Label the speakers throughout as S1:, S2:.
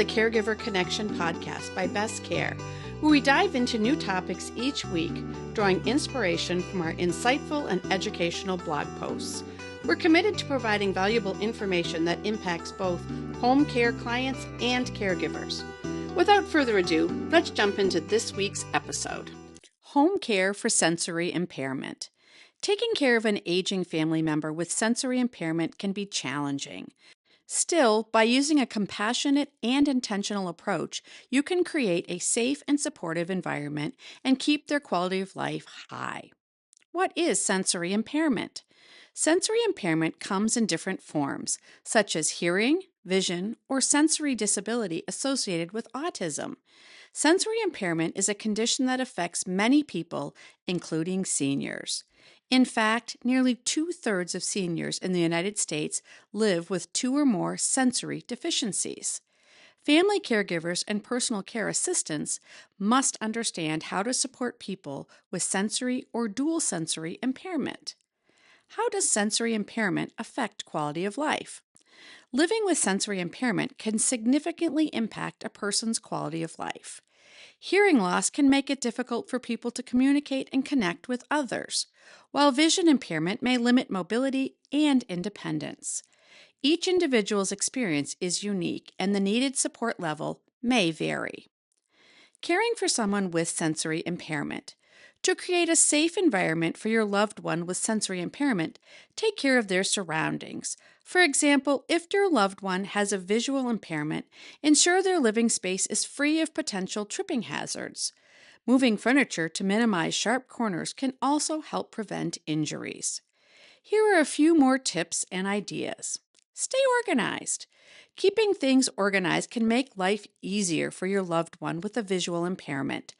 S1: the Caregiver Connection podcast by Best Care, where we dive into new topics each week, drawing inspiration from our insightful and educational blog posts. We're committed to providing valuable information that impacts both home care clients and caregivers. Without further ado, let's jump into this week's episode. Home care for sensory impairment. Taking care of an aging family member with sensory impairment can be challenging. Still, by using a compassionate and intentional approach, you can create a safe and supportive environment and keep their quality of life high. What is sensory impairment? Sensory impairment comes in different forms, such as hearing, vision, or sensory disability associated with autism. Sensory impairment is a condition that affects many people, including seniors. In fact, nearly 2/3 of seniors in the United States live with 2 or more sensory deficiencies. Family caregivers and personal care assistants must understand how to support people with sensory or dual sensory impairment. How does sensory impairment affect quality of life? Living with sensory impairment can significantly impact a person's quality of life. Hearing loss can make it difficult for people to communicate and connect with others, while vision impairment may limit mobility and independence. Each individual's experience is unique, and the needed support level may vary. Caring for someone with sensory impairment. To create a safe environment for your loved one with sensory impairment, take care of their surroundings. For example, if your loved one has a visual impairment, ensure their living space is free of potential tripping hazards. Moving furniture to minimize sharp corners can also help prevent injuries. Here are a few more tips and ideas. Stay organized. Keeping things organized can make life easier for your loved one with a visual impairment.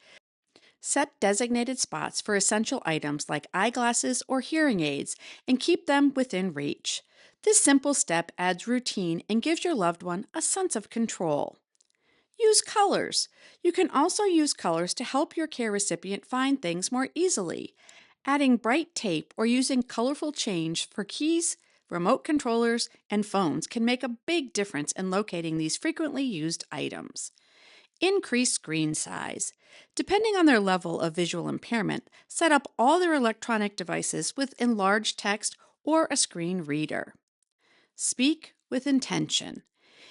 S1: Set designated spots for essential items like eyeglasses or hearing aids and keep them within reach. This simple step adds routine and gives your loved one a sense of control. Use colors. You can also use colors to help your care recipient find things more easily. Adding bright tape or using colorful change for keys, remote controllers, and phones can make a big difference in locating these frequently used items. Increase screen size. Depending on their level of visual impairment, set up all their electronic devices with enlarged text or a screen reader. Speak with intention.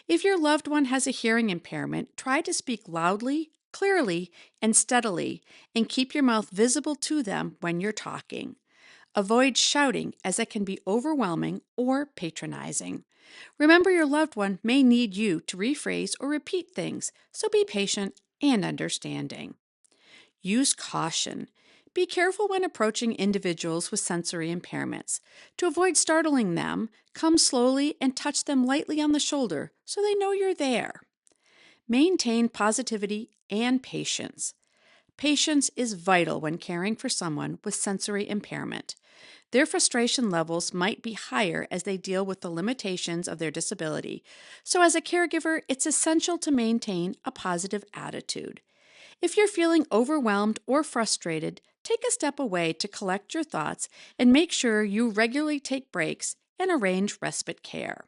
S1: If your loved one has a hearing impairment, try to speak loudly, clearly, and steadily, and keep your mouth visible to them when you're talking. Avoid shouting, as it can be overwhelming or patronizing. Remember, your loved one may need you to rephrase or repeat things, so be patient and understanding. Use caution. Be careful when approaching individuals with sensory impairments. To avoid startling them, come slowly and touch them lightly on the shoulder so they know you're there. Maintain positivity and patience. Patience is vital when caring for someone with sensory impairment. Their frustration levels might be higher as they deal with the limitations of their disability, so as a caregiver, it's essential to maintain a positive attitude. If you're feeling overwhelmed or frustrated, take a step away to collect your thoughts and make sure you regularly take breaks and arrange respite care.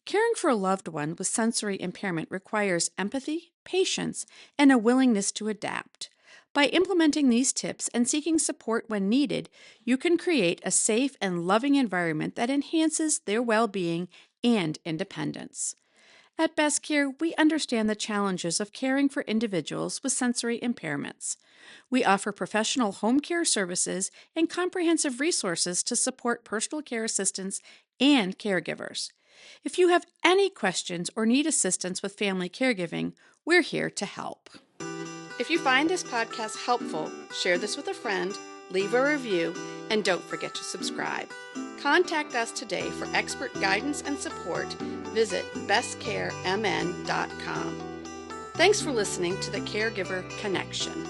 S1: Caring for a loved one with sensory impairment requires empathy, patience, and a willingness to adapt. By implementing these tips and seeking support when needed, you can create a safe and loving environment that enhances their well-being and independence. At Best Care, we understand the challenges of caring for individuals with sensory impairments. We offer professional home care services and comprehensive resources to support personal care assistants and caregivers. If you have any questions or need assistance with family caregiving, we're here to help. If you find this podcast helpful, share this with a friend, leave a review, and don't forget to subscribe. Contact us today for expert guidance and support. Visit bestcaremn.com. Thanks for listening to the Caregiver Connection.